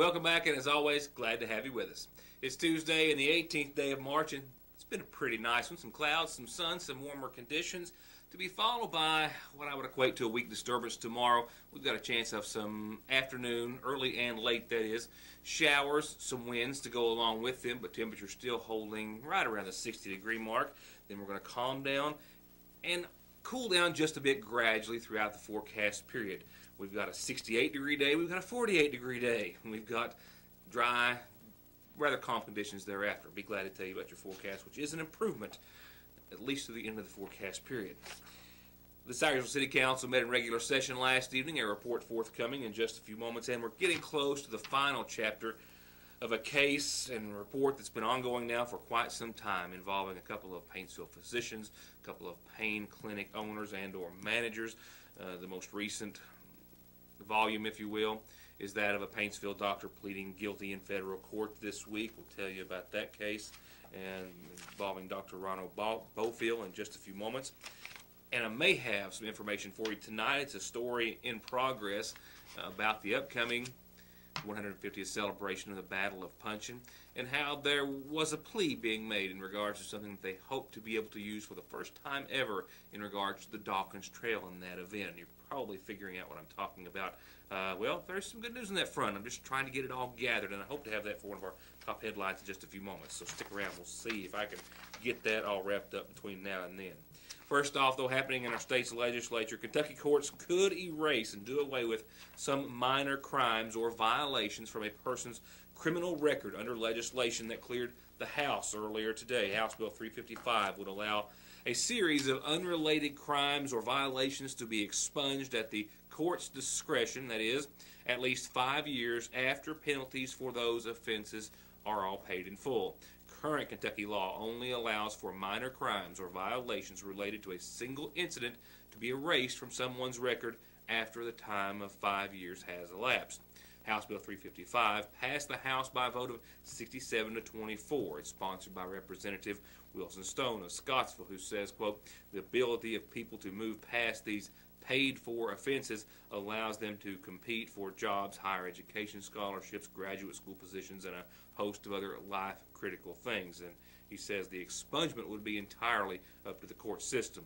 Welcome back, and as always, glad to have you with us. It's Tuesday and the 18th day of March, and it's been a pretty nice one. Some clouds, some sun, some warmer conditions, to be followed by what I would equate to a weak disturbance tomorrow. We've got a chance of some afternoon, early and late, that is, showers, some winds to go along with them, but temperatures still holding right around the 60-degree mark. Then we're going to calm down and cool down just a bit gradually throughout the forecast period. We've got a 68-degree day, we've got a 48-degree day, and we've got dry, rather calm conditions thereafter. Be glad to tell you about your forecast, which is an improvement, at least to the end of the forecast period. The Cyrusville City Council met in regular session last evening, a report forthcoming in just a few moments, and we're getting close to the final chapter of a case and report that's been ongoing now for quite some time, involving a couple of Paintsville physicians, a couple of pain clinic owners and or managers. The most recent volume, if you will, is that of a Paintsville doctor pleading guilty in federal court this week. We'll tell you about that case, and involving Dr. Ronald Bofield in just a few moments. And I may have some information for you tonight. It's a story in progress about the upcoming 150th celebration of the Battle of Puncheon, and how there was a plea being made in regards to something that they hope to be able to use for the first time ever in regards to the Dawkins Trail in that event. You're probably figuring out what I'm talking about. Well, there's some good news on that front. I'm just trying to get it all gathered, and I hope to have that for one of our top headlines in just a few moments. So stick around. We'll see if I can get that all wrapped up between now and then. First off, though, happening in our state's legislature, Kentucky courts could erase and do away with some minor crimes or violations from a person's criminal record under legislation that cleared the House earlier today. House Bill 355 would allow a series of unrelated crimes or violations to be expunged at the court's discretion, that is, at least 5 years after penalties for those offenses are all paid in full. Current Kentucky law only allows for minor crimes or violations related to a single incident to be erased from someone's record after the time of 5 years has elapsed. House Bill 355 passed the House by a vote of 67 to 24. It's sponsored by Representative Wilson Stone of Scottsville, who says, quote, "The ability of people to move past these paid-for offenses allows them to compete for jobs, higher education scholarships, graduate school positions, and a host of other life-critical things." And he says the expungement would be entirely up to the court system.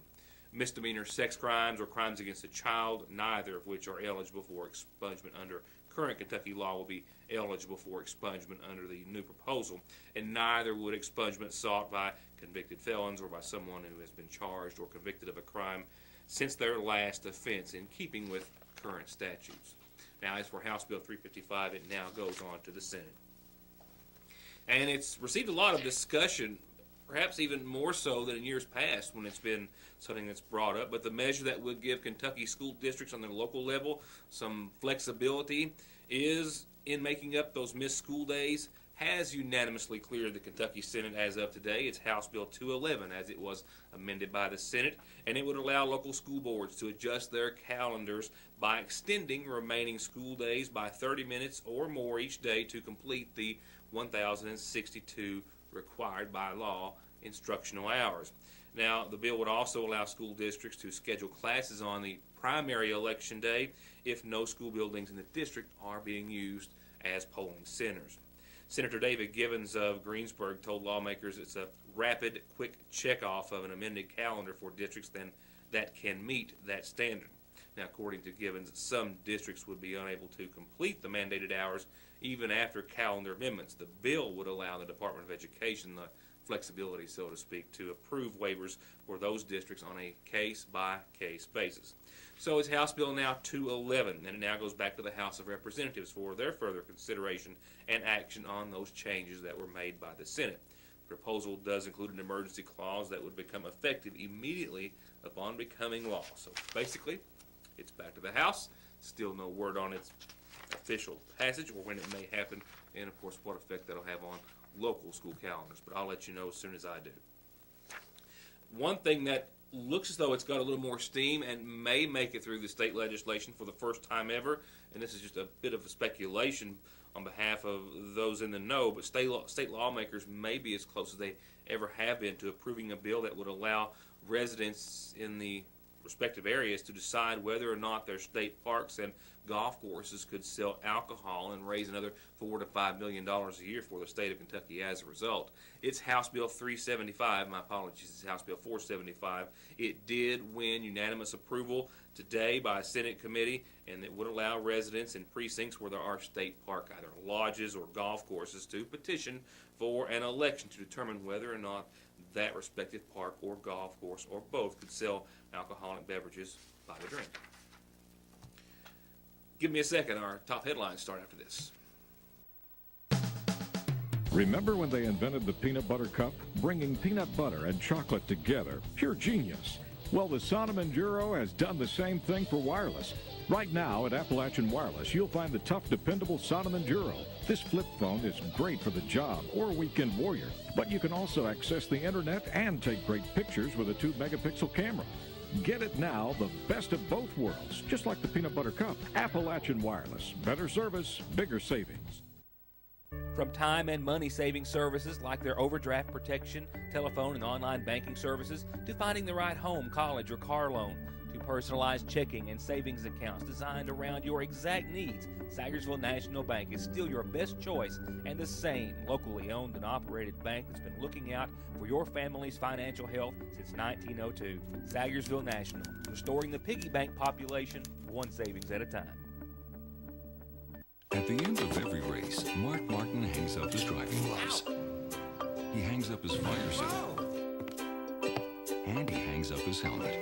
Misdemeanor sex crimes or crimes against a child, neither of which are eligible for expungement under current Kentucky law, will be eligible for expungement under the new proposal, and neither would expungement sought by convicted felons or by someone who has been charged or convicted of a crime since their last offense, in keeping with current statutes. Now, as for House Bill 355, it now goes on to the Senate. And it's received a lot of discussion, perhaps even more so than in years past when it's been something that's brought up. But the measure that would give Kentucky school districts on the local level some flexibility is in making up those missed school days has unanimously cleared the Kentucky Senate as of today. It's House Bill 211 as it was amended by the Senate, and it would allow local school boards to adjust their calendars by extending remaining school days by 30 minutes or more each day to complete the 1,062 required by law instructional hours. Now, the bill would also allow school districts to schedule classes on the primary election day if no school buildings in the district are being used as polling centers. Senator David Givens of Greensburg told lawmakers it's a rapid, quick checkoff of an amended calendar for districts that can meet that standard. Now, according to Givens, some districts would be unable to complete the mandated hours even after calendar amendments. The bill would allow the Department of Education the flexibility, so to speak, to approve waivers for those districts on a case-by-case basis. So it's House Bill now 211, and it now goes back to the House of Representatives for their further consideration and action on those changes that were made by the Senate. The proposal does include an emergency clause that would become effective immediately upon becoming law. So basically, it's back to the House. Still no word on its official passage or when it may happen, and of course what effect that'll have on local school calendars, but I'll let you know as soon as I do. One thing that looks as though it's got a little more steam and may make it through the state legislation for the first time ever, and this is just a bit of a speculation on behalf of those in the know, but state lawmakers may be as close as they ever have been to approving a bill that would allow residents in the respective areas to decide whether or not their state parks and golf courses could sell alcohol and raise another $4 to $5 million a year for the state of Kentucky as a result. It's House Bill 375. My apologies, it's House Bill 475. It did win unanimous approval today by a Senate committee, and it would allow residents in precincts where there are state park, either lodges or golf courses, to petition for an election to determine whether or not that respective park or golf course or both could sell alcoholic beverages by the drink. Give me a second. Our top headlines start after this. Remember when they invented the peanut butter cup? Bringing peanut butter and chocolate together. Pure genius. Well, the Sonom Enduro has done the same thing for wireless. Right now at Appalachian Wireless, you'll find the tough, dependable Sonom Enduro. This flip phone is great for the job or weekend warrior, but you can also access the internet and take great pictures with a 2-megapixel camera. Get it now, the best of both worlds, just like the peanut butter cup. Appalachian Wireless. Better service, bigger savings. From time and money saving services like their overdraft protection, telephone and online banking services, to finding the right home, college, or car loan, to personalized checking and savings accounts designed around your exact needs, Sagersville National Bank is still your best choice and the same locally owned and operated bank that's been looking out for your family's financial health since 1902. Sagersville National, restoring the piggy bank population one savings at a time. At the end of every race, Mark Martin hangs up his driving gloves. He hangs up his fire suit. And he hangs up his helmet.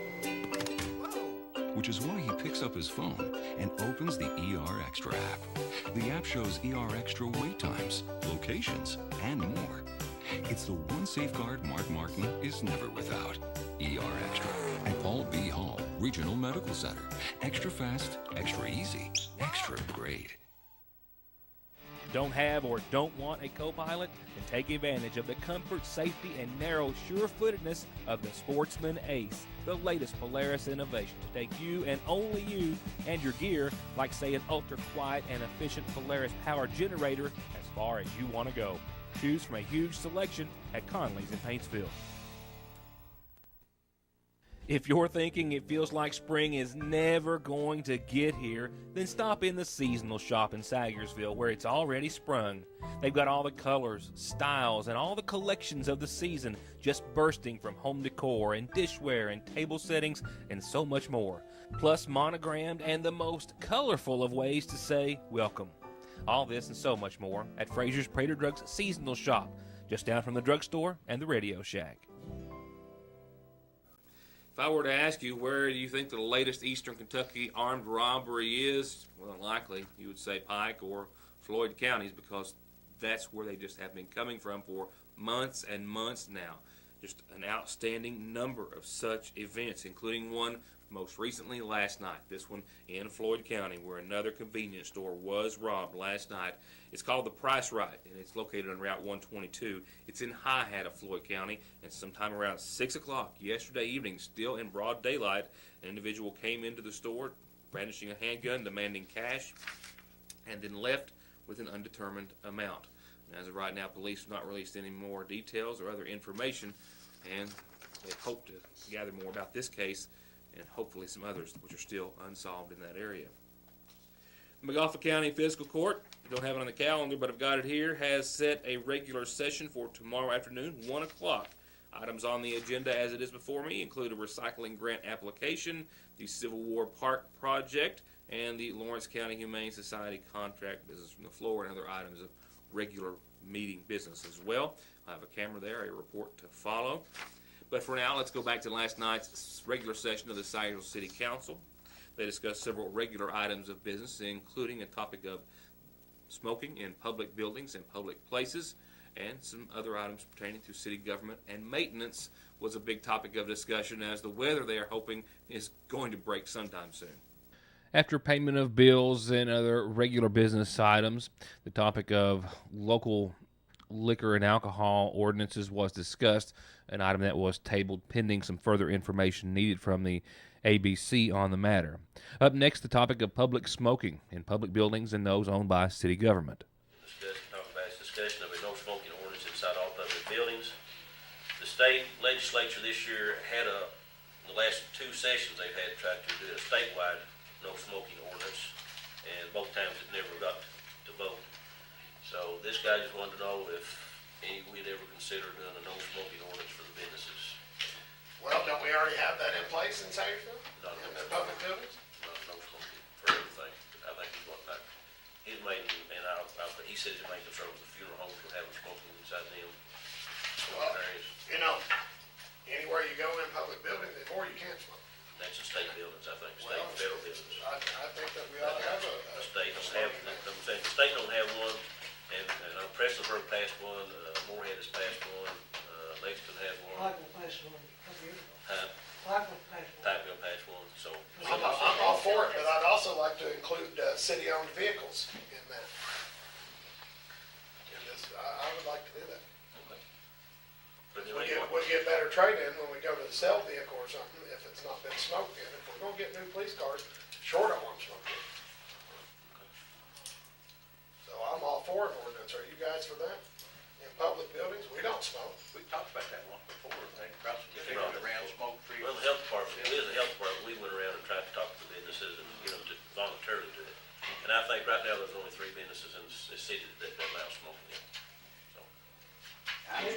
Which is why he picks up his phone and opens the ER Extra app. The app shows ER Extra wait times, locations, and more. It's the one safeguard Mark Martin is never without. ER Extra at Paul B. Hall Regional Medical Center. Extra fast, extra easy, extra great. Don't have or don't want a co-pilot? Then take advantage of the comfort, safety, and narrow sure-footedness of the Sportsman Ace, the latest Polaris innovation to take you and only you and your gear, like say an ultra-quiet and efficient Polaris power generator, as far as you want to go. Choose from a huge selection at Conley's in Paintsville. If you're thinking it feels like spring is never going to get here, then stop in the seasonal shop in Sagersville where it's already sprung. They've got all the colors, styles, and all the collections of the season just bursting from home decor and dishware and table settings and so much more. Plus monogrammed and the most colorful of ways to say welcome. All this and so much more at Fraser's Prater Drugs Seasonal Shop, just down from the drugstore and the Radio Shack. If I were to ask you where do you think the latest Eastern Kentucky armed robbery is, well, likely you would say Pike or Floyd counties, because that's where they just have been coming from for months and months now. Just an outstanding number of such events, including one most recently last night. This one in Floyd County, where another convenience store was robbed last night. It's called the Price Right, and it's located on Route 122. It's in High Hat of Floyd County, and sometime around 6 o'clock yesterday evening, still in broad daylight, an individual came into the store brandishing a handgun, demanding cash, and then left with an undetermined amount. And as of right now, police have not released any more details or other information, and they hope to gather more about this case and hopefully some others which are still unsolved in that area. The Montgomery County Fiscal Court, I don't have it on the calendar, but I've got it here, has set a regular session for tomorrow afternoon, 1 o'clock. Items on the agenda as it is before me include a recycling grant application, the Civil War Park project, and the Lawrence County Humane Society contract business from the floor, and other items of regular meeting business as well. I have a camera there, a report to follow. But for now, let's go back to last night's regular session of the Sagersville City Council. They discussed several regular items of business, including a topic of smoking in public buildings and public places, and some other items pertaining to city government, and maintenance was a big topic of discussion, as the weather they are hoping is going to break sometime soon. After payment of bills and other regular business items, the topic of local liquor and alcohol ordinances was discussed, an item that was tabled pending some further information needed from the ABC on the matter. Up next, the topic of public smoking in public buildings and those owned by city government. Discussion of a no smoking ordinance inside all public buildings. The state legislature this year had a the last 2 sessions they've had tried to do a statewide no smoking ordinance, and both times it never got to vote. So this guy just wanted to know if we'd ever consider doing a no smoking ordinance for the businesses. Well, don't we already have that in place in Sayersville? Not In no the public buildings? Not no smoking for everything. I think he's wanting that. His main, and he says his main concern was the funeral homes were having smoking inside them. Well, Areas. you know, anywhere you go in public buildings, or you can't smoke. That's the state buildings, I think, state Well, and federal buildings. I think that we ought to have a The state don't have, I'm saying, the state don't have one, and Prestonburg passed one, Moorhead has passed one, Lexington has one, Pikeville passed one a couple years ago. Pikeville passed one. Typeville passed one, so. I'm all for it, but I'd also like to include city-owned vehicles in that. In this, I would like to do that. But We'll get better trade-in when we go to the sell vehicle or something, if it's not been smoked in. If we're gonna get new police cars, sure don't want them smoked in. So I'm all for an ordinance. Are you guys for that? In public buildings, we don't smoke. We talked about that once before, I think, across the street around smoke-free. Well, the health department, we as a health department, we went around and tried to talk to the businesses and get them to voluntarily do it. And I think right now there's only 3 businesses in the city that allow smoking in. So, I'd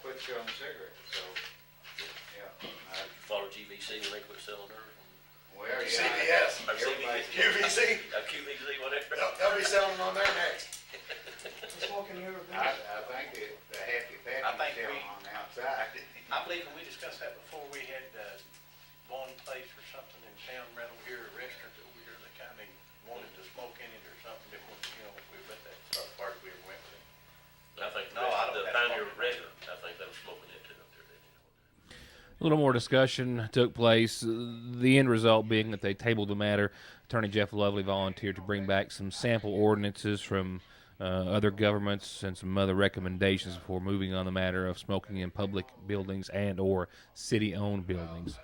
put you on cigarettes, so, yeah. you follow GVC when they quit selling theirs? Well, yeah. CVS, Or Everybody- QVC, QVC, whatever. they'll be selling them on there next. Smoking every I business. think the Happy I think Pappy selling we- on the outside. I believe when we discussed that before, we had, one place or something in town right over here, a restaurant over here, that kind of wanted to smoke in it or something, but, we bet that's not part of we ever went with it. I think No, I don't the have Pioneer smoking. restaurant, I think they were smoking it too up there. A little more discussion took place, the end result being that they tabled the matter. Attorney Jeff Lovely volunteered to bring back some sample ordinances from other governments and some other recommendations before moving on the matter of smoking in public buildings and or city-owned buildings.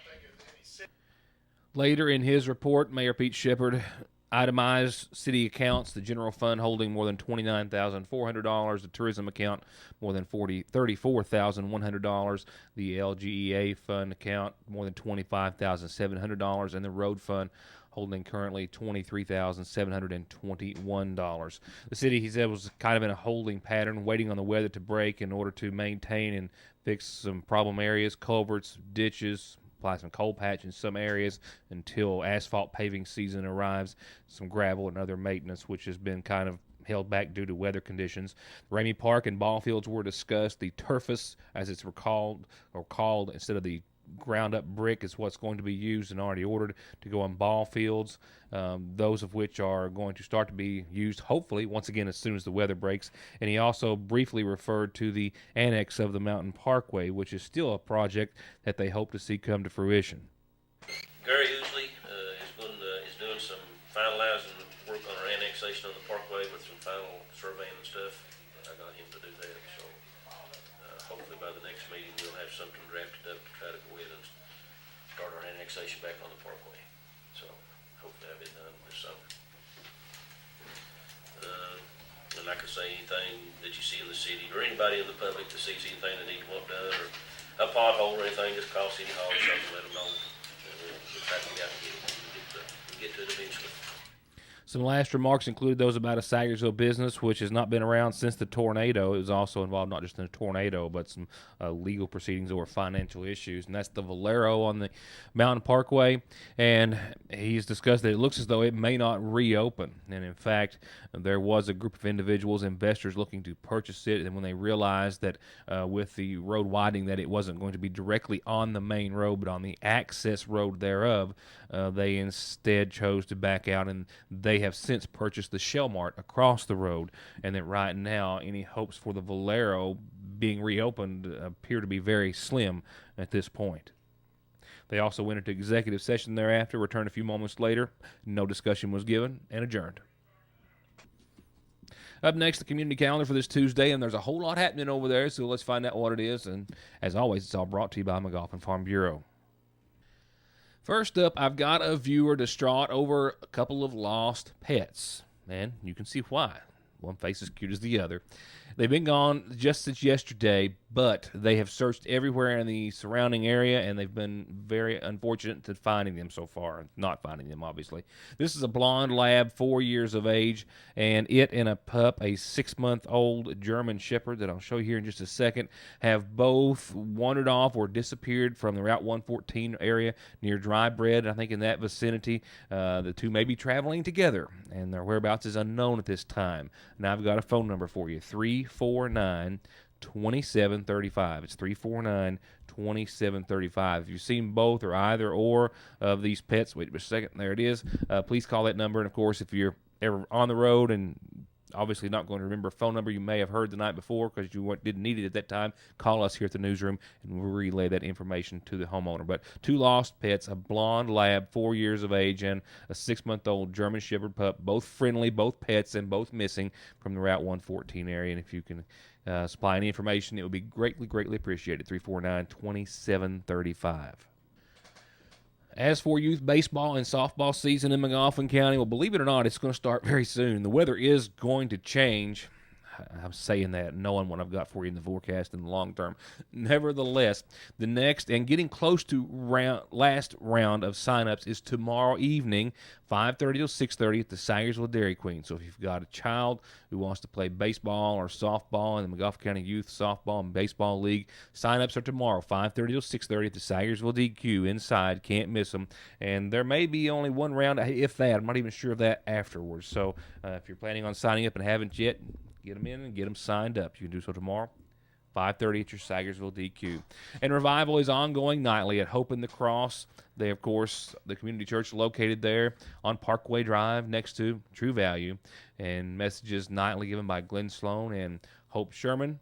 Later in his report, Mayor Pete Shepard itemized city accounts, the general fund holding more than $29,400, the tourism account more than $34,100, the LGEA fund account more than $25,700, and the road fund holding currently $23,721. The city, he said, was kind of in a holding pattern, waiting on the weather to break in order to maintain and fix some problem areas, culverts, ditches, apply some coal patch in some areas until asphalt paving season arrives, some gravel and other maintenance, which has been kind of held back due to weather conditions. Ramey Park and ball fields were discussed. The turfus, as it's called instead of the ground up brick, is what's going to be used and already ordered to go on ball fields, those of which are going to start to be used hopefully once again as soon as the weather breaks. And he also briefly referred to the annex of the Mountain Parkway, which is still a project that they hope to see come to fruition. Gary Ousley is doing some finalizing work on our annexation of the parkway with some final surveying and stuff. I got him to do that, so hopefully by the next meeting we'll have something drafted up to try to go ahead and start our annexation back on the parkway. So hopefully I'll be done this summer. And like I say, anything that you see in the city or anybody in the public that sees anything that needs want done or a pothole or anything, just call City Hall or something, let them know. And we'll try to get out and get it. We'll get to it eventually. Some last remarks include those about a Sayersville business which has not been around since the tornado. It was also involved not just in a tornado, but some legal proceedings over financial issues, and that's the Valero on the Mountain Parkway. And he's discussed that it looks as though it may not reopen. And in fact, there was a group of individuals, investors, looking to purchase it, and when they realized that with the road widening that it wasn't going to be directly on the main road, but on the access road thereof, they instead chose to back out, and they have since purchased the Shell Mart across the road, and that right now any hopes for the Valero being reopened appear to be very slim at this point. They also went into executive session thereafter, returned a few moments later, no discussion was given, and adjourned. Up next, the community calendar for this Tuesday, and there's a whole lot happening over there, so let's find out what it is, and as always, it's all brought to you by McGoffin Farm Bureau. First up, I've got a viewer distraught over a couple of lost pets, and you can see why. One face as cute as the other. They've been gone just since yesterday, but they have searched everywhere in the surrounding area, and they've been very unfortunate to finding them so far. Not finding them, obviously. This is a blonde lab, 4 years of age, and it and a pup, a 6-month-old German Shepherd that I'll show you here in just a second, have both wandered off or disappeared from the Route 114 area near Dry Bread. I think in that vicinity, the two may be traveling together, and their whereabouts is unknown at this time. Now I've got a phone number for you, 349-2735. It's 349-2735. If you've seen both or either or of these pets, wait a second, there it is, please call that number. And, of course, if you're ever on the road and obviously not going to remember a phone number you may have heard the night before because you didn't need it at that time, call us here at the newsroom, and we'll relay that information to the homeowner. But two lost pets, a blonde lab, 4 years of age, and a 6-month-old German Shepherd pup, both friendly, both pets, and both missing from the Route 114 area. And if you can supply any information, it would be greatly, greatly appreciated. 349-2735. As for youth baseball and softball season in McGoffin County, well, believe it or not, it's going to start very soon. The weather is going to change. I'm saying that knowing what I've got for you in the forecast in the long term. Nevertheless, the next and getting close to last round of signups is tomorrow evening, 5:30 till 6:30 at the Sayersville Dairy Queen. So if you've got a child who wants to play baseball or softball in the McGoffin County Youth Softball and Baseball League, signups are tomorrow, 5:30 till 6:30 at the Sayersville DQ inside. Can't miss them. And there may be only one round, if that. I'm not even sure of that afterwards. So if you're planning on signing up and haven't yet, get them in and get them signed up. You can do so tomorrow, 5:30 at your Sayersville DQ. And revival is ongoing nightly at Hope in the Cross. They, of course, the community church located there on Parkway Drive next to True Value. And messages nightly given by Glenn Sloan and Hope Sherman.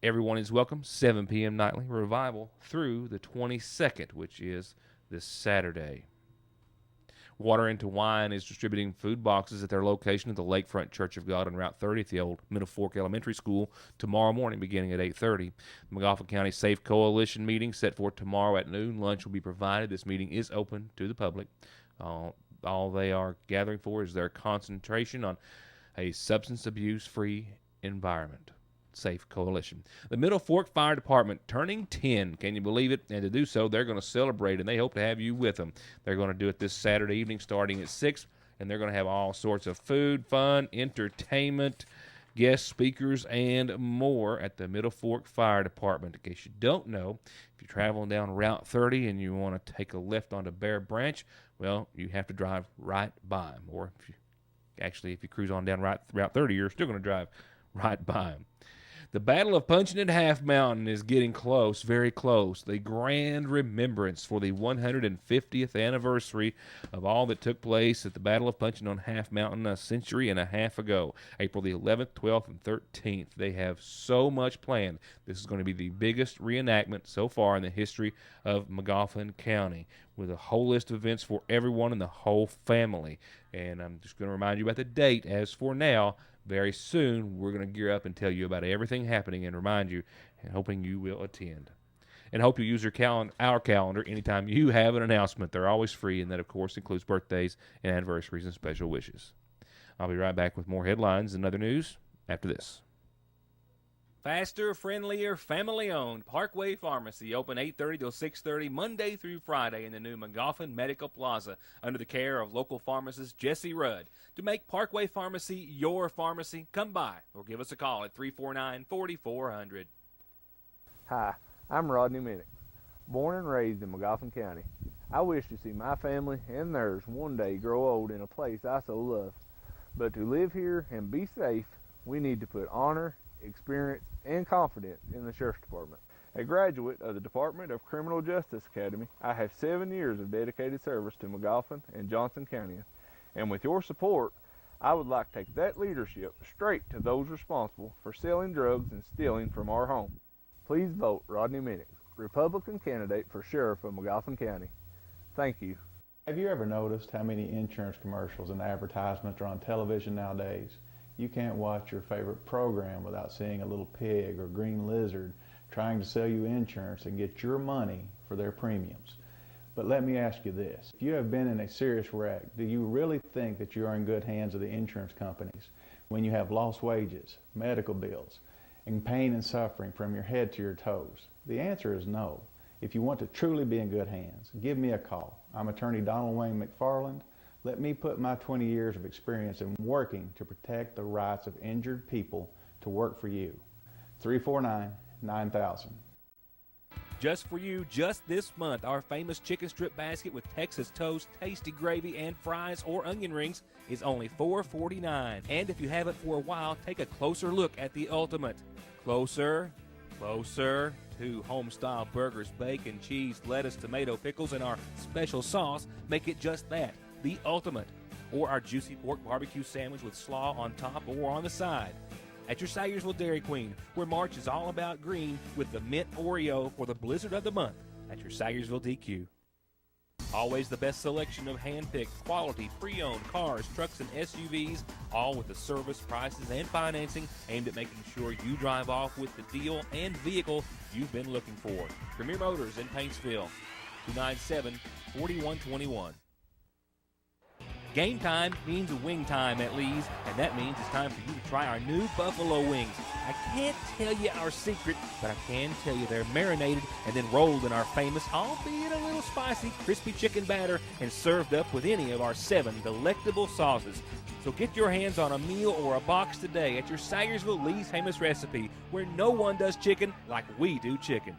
Everyone is welcome, 7 p.m. nightly. Revival through the 22nd, which is this Saturday. Water Into Wine is distributing food boxes at their location at the Lakefront Church of God on Route 30 at the old Middle Fork Elementary School tomorrow morning beginning at 8:30. The McGoffin County Safe Coalition meeting set for tomorrow at noon. Lunch will be provided. This meeting is open to the public. All they are gathering for is their concentration on a substance abuse-free environment. Safe Coalition. The Middle Fork Fire Department turning 10. Can you believe it? And to do so, they're going to celebrate, and they hope to have you with them. They're going to do it this Saturday evening starting at 6, and they're going to have all sorts of food, fun, entertainment, guest speakers, and more at the Middle Fork Fire Department. In case you don't know, if you're traveling down Route 30 and you want to take a left onto Bear Branch, well, you have to drive right by them. Or if you cruise on down Route 30, you're still going to drive right by them. The Battle of Punching at Half Mountain is getting close, very close. The grand remembrance for the 150th anniversary of all that took place at the Battle of Punching on Half Mountain a century and a half ago, April the 11th, 12th, and 13th. They have so much planned. This is going to be the biggest reenactment so far in the history of McGoffin County, with a whole list of events for everyone in the whole family. And I'm just going to remind you about the date. As for now, very soon, we're going to gear up and tell you about everything happening and remind you, and hoping you will attend. And hope you use our calendar anytime you have an announcement. They're always free, and that, of course, includes birthdays and anniversaries and special wishes. I'll be right back with more headlines and other news after this. Faster, friendlier, family-owned Parkway Pharmacy, open 8:30 till 6:30 Monday through Friday in the new McGoffin Medical Plaza under the care of local pharmacist Jesse Rudd. To make Parkway Pharmacy your pharmacy, come by or give us a call at 349-4400. Hi, I'm Rodney Minnick, born and raised in McGoffin County. I wish to see my family and theirs one day grow old in a place I so love. But to live here and be safe, we need to put honor, experience, and confidence in the Sheriff's Department. A graduate of the Department of Criminal Justice Academy, I have 7 years of dedicated service to McGoffin and Johnson County, and with your support, I would like to take that leadership straight to those responsible for selling drugs and stealing from our home. Please vote Rodney Minnick, Republican candidate for Sheriff of McGoffin County. Thank you. Have you ever noticed how many insurance commercials and advertisements are on television nowadays? You can't watch your favorite program without seeing a little pig or green lizard trying to sell you insurance and get your money for their premiums. But let me ask you this. If you have been in a serious wreck, do you really think that you are in good hands of the insurance companies when you have lost wages, medical bills, and pain and suffering from your head to your toes? The answer is no. If you want to truly be in good hands, give me a call. I'm attorney Donald Wayne McFarland. Let me put my 20 years of experience in working to protect the rights of injured people to work for you. 349-9000. Just for you, just this month, our famous chicken strip basket with Texas toast, tasty gravy, and fries or onion rings is only $4.49. And if you haven't for a while, take a closer look at the ultimate. Closer, closer. 2 home-style burgers, bacon, cheese, lettuce, tomato, pickles, and our special sauce make it just that, the ultimate. Or our juicy pork barbecue sandwich with slaw on top or on the side. At your Sayersville Dairy Queen, where March is all about green with the mint Oreo for the blizzard of the month at your Sayersville DQ. Always the best selection of hand-picked, quality, pre-owned cars, trucks, and SUVs, all with the service, prices, and financing aimed at making sure you drive off with the deal and vehicle you've been looking for. Premier Motors in Paintsville, 297-4121. Game time means wing time at Lee's, and that means it's time for you to try our new buffalo wings. I can't tell you our secret, but I can tell you they're marinated and then rolled in our famous, albeit a little spicy, crispy chicken batter and served up with any of our 7 delectable sauces. So get your hands on a meal or a box today at your Sayersville Lee's famous recipe, where no one does chicken like we do chicken.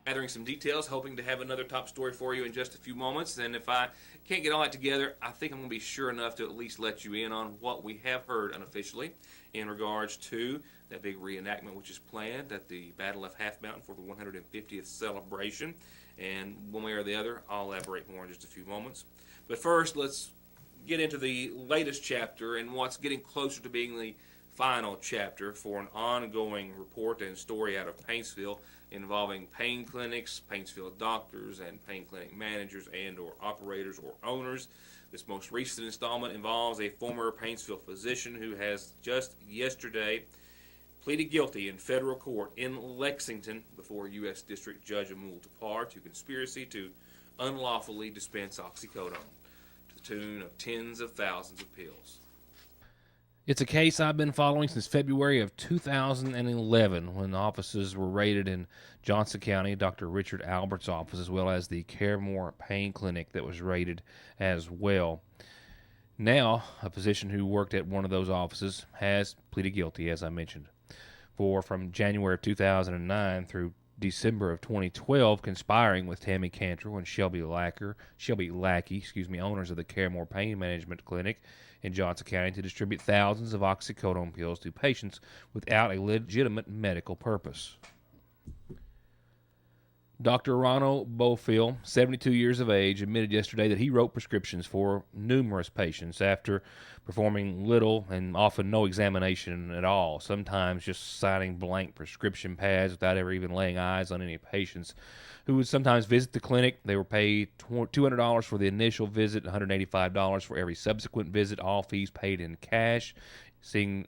Gathering some details, hoping to have another top story for you in just a few moments. And if I can't get all that together, I think I'm going to be sure enough to at least let you in on what we have heard unofficially in regards to that big reenactment which is planned at the Battle of Half Mountain for the 150th celebration. And one way or the other, I'll elaborate more in just a few moments. But first, let's get into the latest chapter and what's getting closer to being the final chapter for an ongoing report and story out of Paintsville involving pain clinics, Paintsville doctors, and pain clinic managers and or operators or owners. This most recent installment involves a former Paintsville physician who has just yesterday pleaded guilty in federal court in Lexington before U.S. District Judge Amul Tapar to conspiracy to unlawfully dispense oxycodone to the tune of tens of thousands of pills. It's a case I've been following since February of 2011 when offices were raided in Johnson County, Dr. Richard Albert's office, as well as the Caremore Pain Clinic that was raided as well. Now, a physician who worked at one of those offices has pleaded guilty, as I mentioned, for from January of 2009 through December of 2012, conspiring with Tammy Cantrell and Shelby Lackey, owners of the Caremore Pain Management Clinic in Johnson County, to distribute thousands of oxycodone pills to patients without a legitimate medical purpose. Dr. Ronald Bofill, 72 years of age, admitted yesterday that he wrote prescriptions for numerous patients after performing little and often no examination at all, sometimes just signing blank prescription pads without ever even laying eyes on any patients who would sometimes visit the clinic. They were paid $200 for the initial visit, $185 for every subsequent visit, all fees paid in cash, seeing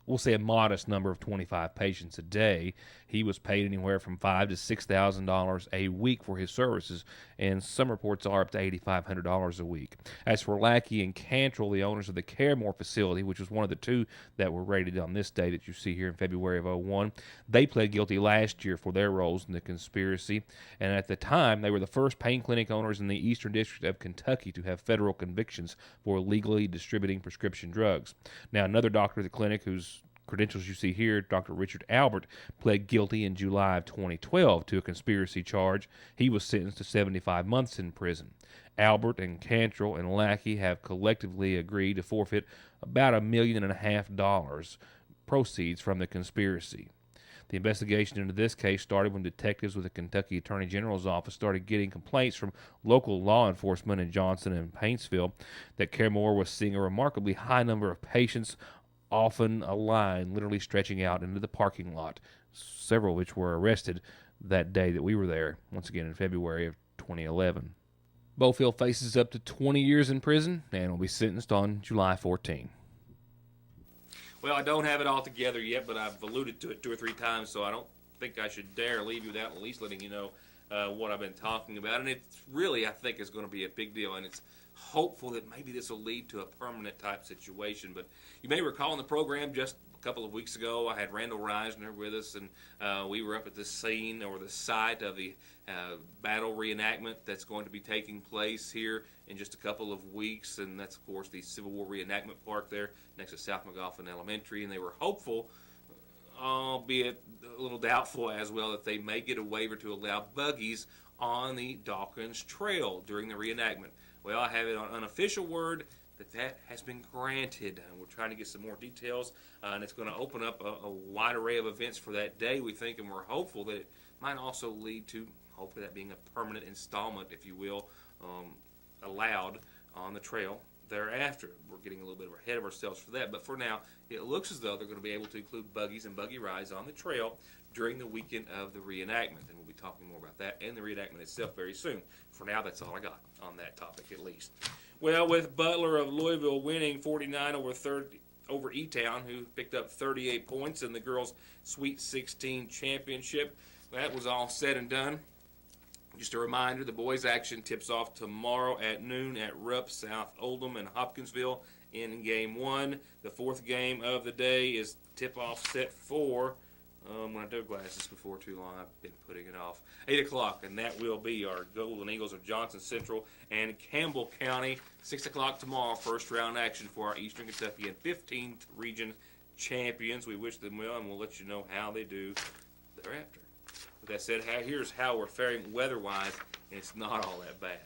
we'll say a modest number of 25 patients a day. He was paid anywhere from $5,000 to $6,000 a week for his services, and some reports are up to $8,500 a week. As for Lackey and Cantrell, the owners of the Caremore facility, which was one of the 2 that were raided on this day that you see here in February of 2001, they pled guilty last year for their roles in the conspiracy, and at the time, they were the first pain clinic owners in the Eastern District of Kentucky to have federal convictions for illegally distributing prescription drugs. Now, another doctor at the clinic whose credentials you see here, Dr. Richard Albert, pled guilty in July of 2012 to a conspiracy charge. He was sentenced to 75 months in prison. Albert and Cantrell and Lackey have collectively agreed to forfeit about $1.5 million proceeds from the conspiracy. The investigation into this case started when detectives with the Kentucky Attorney General's office started getting complaints from local law enforcement in Johnson and Paintsville that Caremore was seeing a remarkably high number of patients, often a line literally stretching out into the parking lot, several of which were arrested that day that we were there, once again in February of 2011. Bofill faces up to 20 years in prison and will be sentenced on July 14. Well, I don't have it all together yet, but I've alluded to it 2 or 3 times, so I don't think I should dare leave you without at least letting you know what I've been talking about. And it's really, I think, is going to be a big deal, and it's hopeful that maybe this will lead to a permanent type situation. But you may recall in the program just a couple of weeks ago, I had Randall Reisner with us, and we were up at the scene or the site of the battle reenactment that's going to be taking place here in just a couple of weeks, and that's, of course, the Civil War Reenactment Park there next to South McGoffin Elementary, and they were hopeful, albeit a little doubtful as well, that they may get a waiver to allow buggies on the Dawkins Trail during the reenactment. Well, I have it on unofficial word that has been granted. We're trying to get some more details, and it's going to open up a wide array of events for that day, we think, and we're hopeful that it might also lead to, hopefully, that being a permanent installment, if you will, allowed on the trail thereafter. We're getting a little bit ahead of ourselves for that, but for now, it looks as though they're going to be able to include buggies and buggy rides on the trail during the weekend of the reenactment, and we'll be talking more about that and the reenactment itself very soon. For now, that's all I got on that topic, at least. Well, with Butler of Louisville winning 49 over E-Town, who picked up 38 points in the girls' Sweet 16 championship, that was all said and done. Just a reminder, the boys' action tips off tomorrow at noon at Rupp, South Oldham, and Hopkinsville in Game 1. The fourth game of the day is tip-off set for, when I do glasses before too long, I've been putting it off, 8 o'clock, and that will be our Golden Eagles of Johnson Central and Campbell County. 6 o'clock tomorrow, first-round action for our Eastern Kentucky and 15th Region champions. We wish them well, and we'll let you know how they do thereafter. With that said, here's how we're faring weather-wise, and it's not all that bad.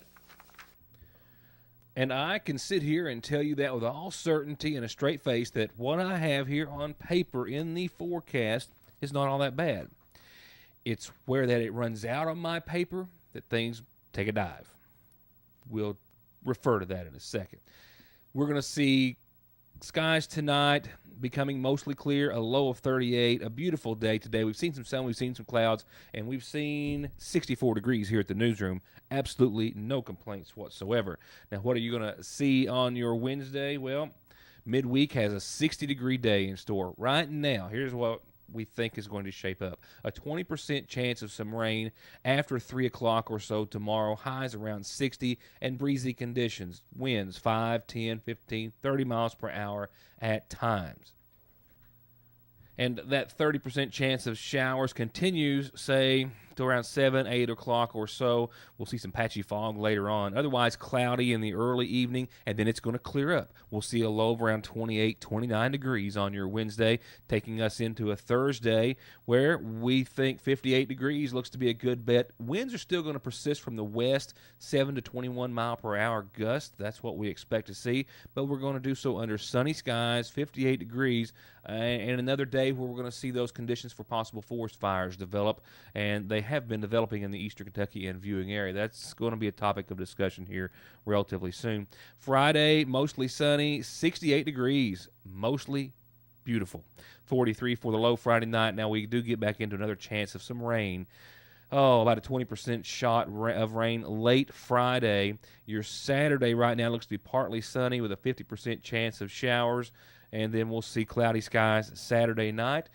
And I can sit here and tell you that with all certainty and a straight face that what I have here on paper in the forecast is not all that bad. It's where that it runs out on my paper that things take a dive. We'll refer to that in a second. We're going to see skies tonight becoming mostly clear, a low of 38, a beautiful day today. We've seen some sun, we've seen some clouds, and we've seen 64 degrees here at the newsroom. Absolutely no complaints whatsoever. Now, what are you going to see on your Wednesday? Well, midweek has a 60-degree day in store. Right now, here's what we think is going to shape up. A 20% chance of some rain after 3 o'clock or so tomorrow. Highs around 60 and breezy conditions. Winds 5, 10, 15, 30 miles per hour at times. And that 30% chance of showers continues, say, to around 7, 8 o'clock or so. We'll see some patchy fog later on. Otherwise, cloudy in the early evening, and then it's going to clear up. We'll see a low of around 28, 29 degrees on your Wednesday, taking us into a Thursday where we think 58 degrees looks to be a good bet. Winds are still going to persist from the west, 7 to 21 mile per hour gusts. That's what we expect to see, but we're going to do so under sunny skies, 58 degrees, and another day where we're going to see those conditions for possible forest fires develop, and they have been developing in the Eastern Kentucky and viewing area. That's going to be a topic of discussion here relatively soon. Friday, mostly sunny, 68 degrees, mostly beautiful. 43 for the low Friday night. Now, we do get back into another chance of some rain. About a 20% shot of rain late Friday. Your Saturday right now looks to be partly sunny with a 50% chance of showers. And then we'll see cloudy skies Saturday night.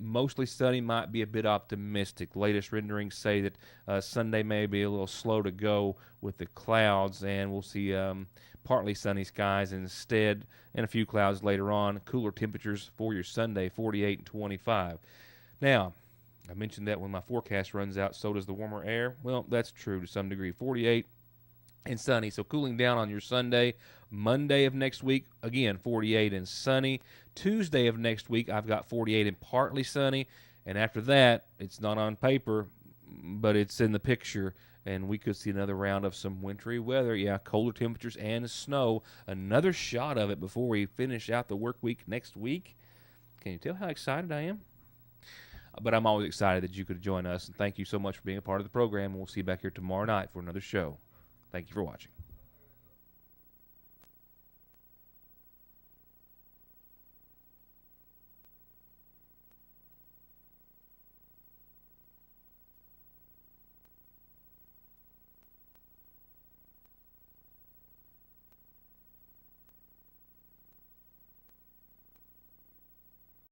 Mostly sunny, might be a bit optimistic. Latest renderings say that Sunday may be a little slow to go with the clouds, and we'll see partly sunny skies instead, and a few clouds later on. Cooler temperatures for your Sunday, 48 and 25. Now, I mentioned that when my forecast runs out, so does the warmer air. Well, that's true to some degree. 48 and sunny, so cooling down on your Sunday. Monday of next week, again, 48 and sunny. Tuesday of next week, I've got 48 and partly sunny. And after that, it's not on paper, but it's in the picture, and we could see another round of some wintry weather. Yeah, colder temperatures and snow. Another shot of it before we finish out the work week next week. Can you tell how excited I am? But I'm always excited that you could join us, and thank you so much for being a part of the program, and we'll see you back here tomorrow night for another show. Thank you for watching.